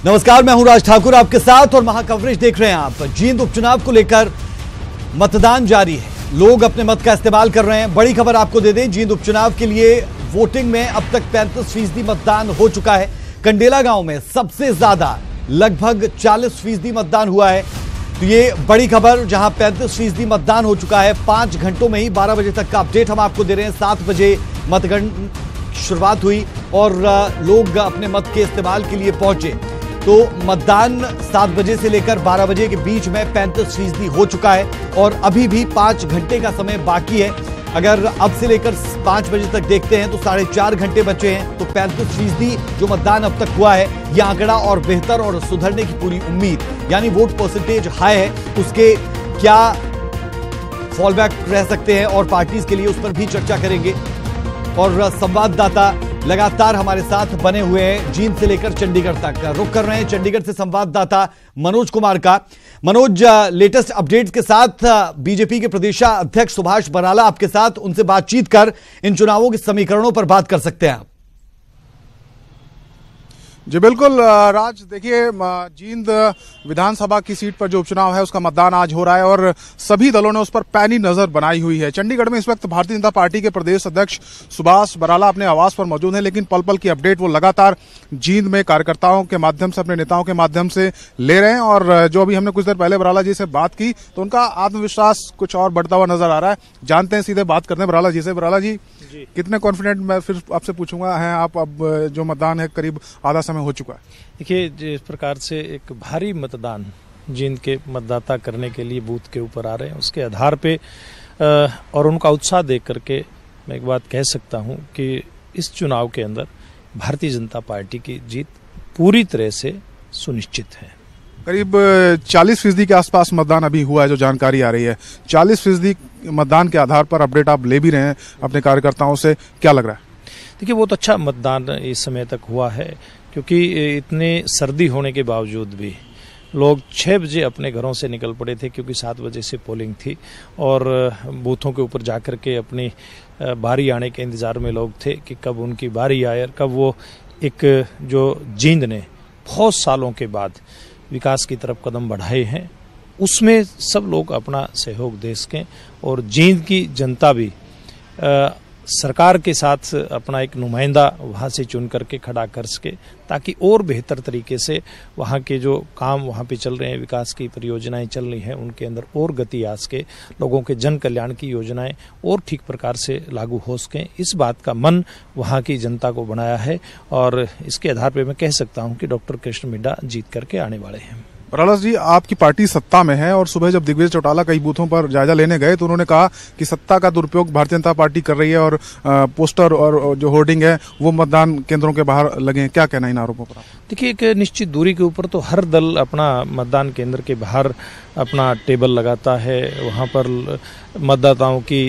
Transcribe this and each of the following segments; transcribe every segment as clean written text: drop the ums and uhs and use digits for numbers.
नमस्कार, मैं हूं राज ठाकुर आपके साथ और महाकवरेज देख रहे हैं आप। जींद उपचुनाव को लेकर मतदान जारी है, लोग अपने मत का इस्तेमाल कर रहे हैं। बड़ी खबर आपको दे दें, जींद उपचुनाव के लिए वोटिंग में अब तक 35% मतदान हो चुका है। कंडेला गांव में सबसे ज्यादा लगभग 40% मतदान हुआ है। तो ये बड़ी खबर, जहां 35% मतदान हो चुका है। 5 घंटों में ही 12 बजे तक का अपडेट हम आपको दे रहे हैं। 7 बजे मतगणना शुरुआत हुई और लोग अपने मत के इस्तेमाल के लिए पहुंचे। तो मतदान 7 बजे से लेकर 12 बजे के बीच में 35% हो चुका है और अभी भी 5 घंटे का समय बाकी है। अगर अब से लेकर 5 बजे तक देखते हैं तो 4.5 घंटे बचे हैं। तो 35% जो मतदान अब तक हुआ है, यह आंकड़ा और बेहतर और सुधरने की पूरी उम्मीद, यानी वोट परसेंटेज हाई है। उसके क्या फॉलबैक रह सकते हैं और पार्टीज के लिए, उस पर भी चर्चा करेंगे। और संवाददाता लगातार हमारे साथ बने हुए हैं, जींद से लेकर चंडीगढ़ तक। रुक कर रहे हैं चंडीगढ़ से संवाददाता मनोज कुमार का। मनोज, लेटेस्ट अपडेट्स के साथ बीजेपी के प्रदेशाध्यक्ष सुभाष बराला आपके साथ, उनसे बातचीत कर इन चुनावों के समीकरणों पर बात कर सकते हैं आप। जी बिल्कुल राज, देखिए जींद विधानसभा की सीट पर जो उपचुनाव है उसका मतदान आज हो रहा है और सभी दलों ने उस पर पैनी नजर बनाई हुई है। चंडीगढ़ में इस वक्त भारतीय जनता पार्टी के प्रदेश अध्यक्ष सुभाष बराला अपने आवास पर मौजूद हैं, लेकिन पल पल की अपडेट वो लगातार जींद में कार्यकर्ताओं के माध्यम से, अपने नेताओं के माध्यम से ले रहे हैं। और जो अभी हमने कुछ देर पहले बराला जी से बात की तो उनका आत्मविश्वास कुछ और बढ़ता हुआ नजर आ रहा है। जानते हैं, सीधे बात करते हैं बराला जी से। बराला जी, कितने कॉन्फिडेंट, मैं फिर आपसे पूछूंगा, हैं आप? अब जो मतदान है करीब आधा समय हो चुका है। देखिए, जिस प्रकार से एक भारी मतदान जींद के मतदाता करने के लिए बूथ के ऊपर आ रहे हैं, उसके आधार पे और उनका उत्साह देख करके मैं एक बात कह सकता हूं कि इस चुनाव के अंदर भारतीय जनता पार्टी की जीत पूरी तरह से सुनिश्चित है। करीब 40% के आसपास मतदान अभी हुआ है, जो जानकारी आ रही है। 40% मतदान के आधार पर अपडेट आप ले भी रहे हैं अपने कार्यकर्ताओं से, क्या लग रहा है? देखिए, बहुत अच्छा मतदान इस समय तक हुआ है, क्योंकि इतने सर्दी होने के बावजूद भी लोग 6 बजे अपने घरों से निकल पड़े थे, क्योंकि 7 बजे से पोलिंग थी और बूथों के ऊपर जाकर के अपनी बारी आने के इंतजार में लोग थे कि कब उनकी बारी आए और कब वो एक जो जींद ने बहुत सालों के बाद विकास की तरफ कदम बढ़ाए हैं, उसमें सब लोग अपना सहयोग दे सकें और जींद की जनता भी सरकार के साथ अपना एक नुमाइंदा वहाँ से चुन करके खड़ा कर सके, ताकि और बेहतर तरीके से वहाँ के जो काम वहाँ पे चल रहे हैं, विकास की परियोजनाएं चल रही हैं, उनके अंदर और गति आ सके, लोगों के जन कल्याण की योजनाएं और ठीक प्रकार से लागू हो सकें। इस बात का मन वहाँ की जनता को बनाया है और इसके आधार पर मैं कह सकता हूँ कि डॉक्टर कृष्ण मिड्डा जीत करके आने वाले हैं। बराला जी, आपकी पार्टी सत्ता में है और सुबह जब दिग्विजय चौटाला कई बूथों पर जायजा लेने गए तो उन्होंने कहा कि सत्ता का दुरुपयोग भारतीय जनता पार्टी कर रही है और पोस्टर और जो होर्डिंग है वो मतदान केंद्रों के बाहर लगे हैं। क्या कहना इन आरोपों पर? देखिए, एक निश्चित दूरी के ऊपर तो हर दल अपना मतदान केंद्र के बाहर अपना टेबल लगाता है, वहाँ पर मतदाताओं की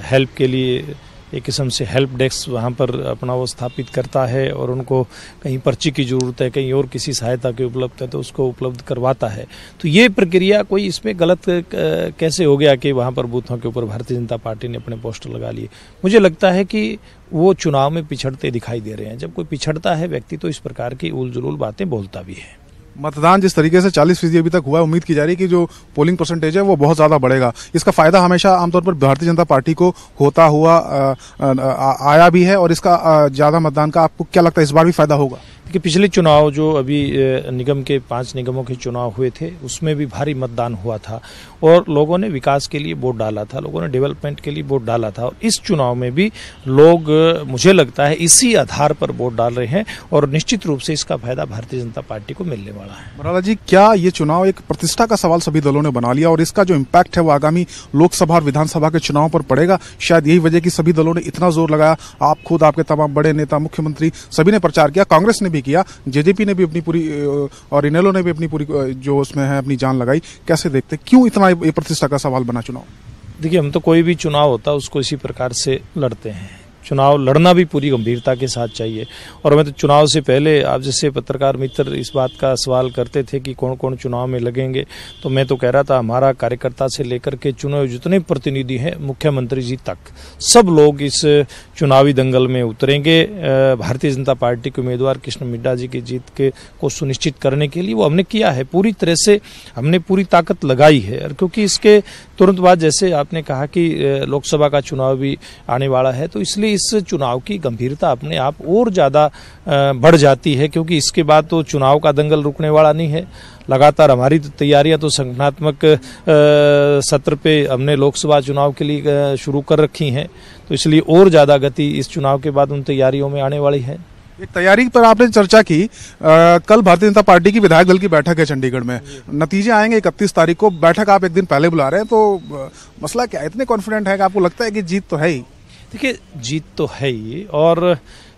हेल्प के लिए एक किस्म से हेल्प डेस्क वहाँ पर अपना वो स्थापित करता है और उनको कहीं पर्ची की जरूरत है, कहीं और किसी सहायता की उपलब्ध है तो उसको उपलब्ध करवाता है। तो ये प्रक्रिया कोई इसमें गलत कैसे हो गया कि वहाँ पर बूथों के ऊपर भारतीय जनता पार्टी ने अपने पोस्टर लगा लिए? मुझे लगता है कि वो चुनाव में पिछड़ते दिखाई दे रहे हैं। जब कोई पिछड़ता है व्यक्ति तो इस प्रकार की उल जुलूल बातें बोलता भी है। मतदान जिस तरीके से 40% अभी तक हुआ है, उम्मीद की जा रही है कि जो पोलिंग परसेंटेज है वो बहुत ज्यादा बढ़ेगा। इसका फायदा हमेशा आमतौर पर भारतीय जनता पार्टी को होता हुआ आया भी है और इसका ज्यादा मतदान का आपको क्या लगता है इस बार भी फायदा होगा? कि पिछले चुनाव जो अभी निगम के 5 निगमों के चुनाव हुए थे, उसमें भी भारी मतदान हुआ था और लोगों ने विकास के लिए वोट डाला था, लोगों ने डेवलपमेंट के लिए वोट डाला था। और इस चुनाव में भी लोग, मुझे लगता है, इसी आधार पर वोट डाल रहे हैं और निश्चित रूप से इसका फायदा भारतीय जनता पार्टी को मिलने वाला है। बराला जी, क्या ये चुनाव एक प्रतिष्ठा का सवाल सभी दलों ने बना लिया और इसका जो इम्पैक्ट है वो आगामी लोकसभा और विधानसभा के चुनाव पर पड़ेगा? शायद यही वजह की सभी दलों ने इतना जोर लगाया। आप खुद, आपके तमाम बड़े नेता, मुख्यमंत्री, सभी ने प्रचार किया, कांग्रेस ने भी किया, जेजेपी ने भी अपनी पूरी और इनेलो ने भी अपनी पूरी जो उसमें है अपनी जान लगाई। कैसे देखते, क्यों इतना ये प्रतिष्ठा का सवाल बना चुनाव? देखिए, हम तो कोई भी चुनाव होता है उसको इसी प्रकार से लड़ते हैं चुनाव लड़ना भी पूरी गंभीरता के साथ चाहिए। और मैं तो चुनाव से पहले, आप जैसे पत्रकार मित्र इस बात का सवाल करते थे कि कौन कौन चुनाव में लगेंगे, तो मैं तो कह रहा था हमारा कार्यकर्ता से लेकर के चुने जितने प्रतिनिधि हैं मुख्यमंत्री जी तक, सब लोग इस चुनावी दंगल में उतरेंगे। भारतीय जनता पार्टी के उम्मीदवार कृष्ण मिड्ढा जी की जीत को सुनिश्चित करने के लिए वो हमने किया है, पूरी तरह से हमने पूरी ताकत लगाई है। और क्योंकि इसके तुरंत बाद जैसे आपने कहा कि लोकसभा का चुनाव भी आने वाला है, तो इसलिए इस चुनाव की गंभीरता अपने आप और ज्यादा बढ़ जाती है, क्योंकि इसके बाद तो चुनाव का दंगल रुकने वाला नहीं है। लगातार हमारी तैयारियां तो संगठनात्मक सत्र पे हमने लोकसभा चुनाव के लिए शुरू कर रखी हैं, तो इसलिए और ज्यादा गति इस चुनाव के बाद उन तैयारियों में आने वाली है। एक तैयारी पर आपने चर्चा की, कल भारतीय जनता पार्टी की विधायक दल की बैठक है चंडीगढ़ में, नतीजे आएंगे 31 तारीख को, बैठक आप एक दिन पहले बुला रहे हैं, तो मसला क्या, इतने कॉन्फिडेंट है कि आपको लगता है कि जीत तो है ही? देखिए, जीत तो है ही, और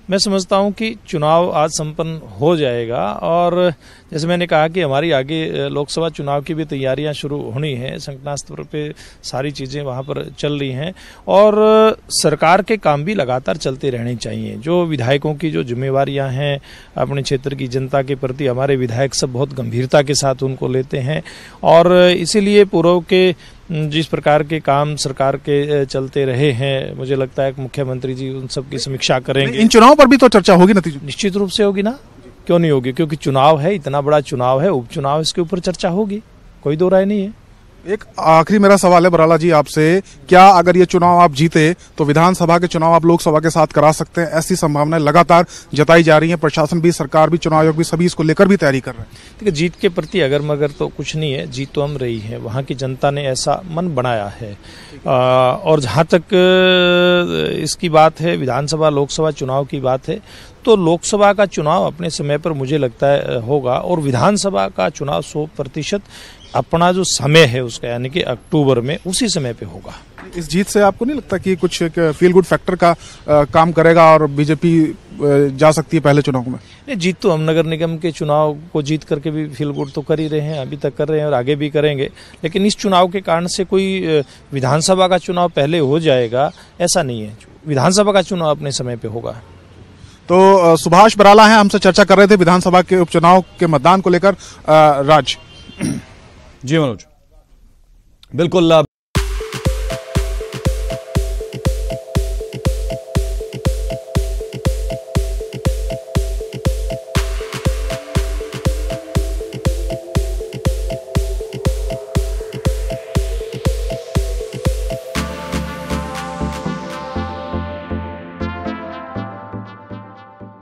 मैं समझता हूं कि चुनाव आज संपन्न हो जाएगा। और जैसे मैंने कहा कि हमारी आगे लोकसभा चुनाव की भी तैयारियां शुरू होनी है, संगठन स्तर पे सारी चीजें वहां पर चल रही हैं, और सरकार के काम भी लगातार चलते रहने चाहिए। जो विधायकों की जो जिम्मेवारियां हैं अपने क्षेत्र की जनता के प्रति, हमारे विधायक सब बहुत गंभीरता के साथ उनको लेते हैं, और इसीलिए पूर्व के जिस प्रकार के काम सरकार के चलते रहे हैं, मुझे लगता है कि मुख्यमंत्री जी उन सब की समीक्षा करेंगे। इन चुनाव पर भी तो चर्चा होगी, नतीजे निश्चित रूप से होगी ना, क्यों नहीं होगी, क्योंकि चुनाव है, इतना बड़ा चुनाव है, उपचुनाव, इसके ऊपर चर्चा होगी, कोई दो राय नहीं है। एक आखिरी मेरा सवाल है बराला जी आपसे, क्या अगर ये चुनाव आप जीते तो विधानसभा के चुनाव आप लोकसभा के साथ करा सकते हैं? ऐसी संभावनाएं लगातार जताई जा रही हैं, प्रशासन भी, सरकार भी, चुनाव आयोग भी, सभी इसको लेकर भी तैयारी कर रहे हैं। देखिए, जीत के प्रति अगर मगर तो कुछ नहीं है, जीत तो हम रही है, वहां की जनता ने ऐसा मन बनाया है। और जहां तक इसकी बात है, विधानसभा लोकसभा चुनाव की बात है, तो लोकसभा का चुनाव अपने समय पर मुझे लगता है होगा, और विधानसभा का चुनाव 100% अपना जो समय है उसका, यानी कि अक्टूबर में, उसी समय पे होगा। इस जीत से आपको नहीं लगता कि कुछ फील गुड फैक्टर का काम करेगा और बीजेपी जा सकती है पहले चुनाव में? नहीं, जीत तो हम नगर निगम के चुनाव को जीत करके भी फील गुड तो कर ही रहे हैं, अभी तक कर रहे हैं और आगे भी करेंगे, लेकिन इस चुनाव के कारण से कोई विधानसभा का चुनाव पहले हो जाएगा ऐसा नहीं है। विधानसभा का चुनाव अपने समय पे होगा। तो सुभाष बराला हैं, हमसे चर्चा कर रहे थे विधानसभा के उपचुनाव के मतदान को लेकर। राज जी मनोज, बिल्कुल।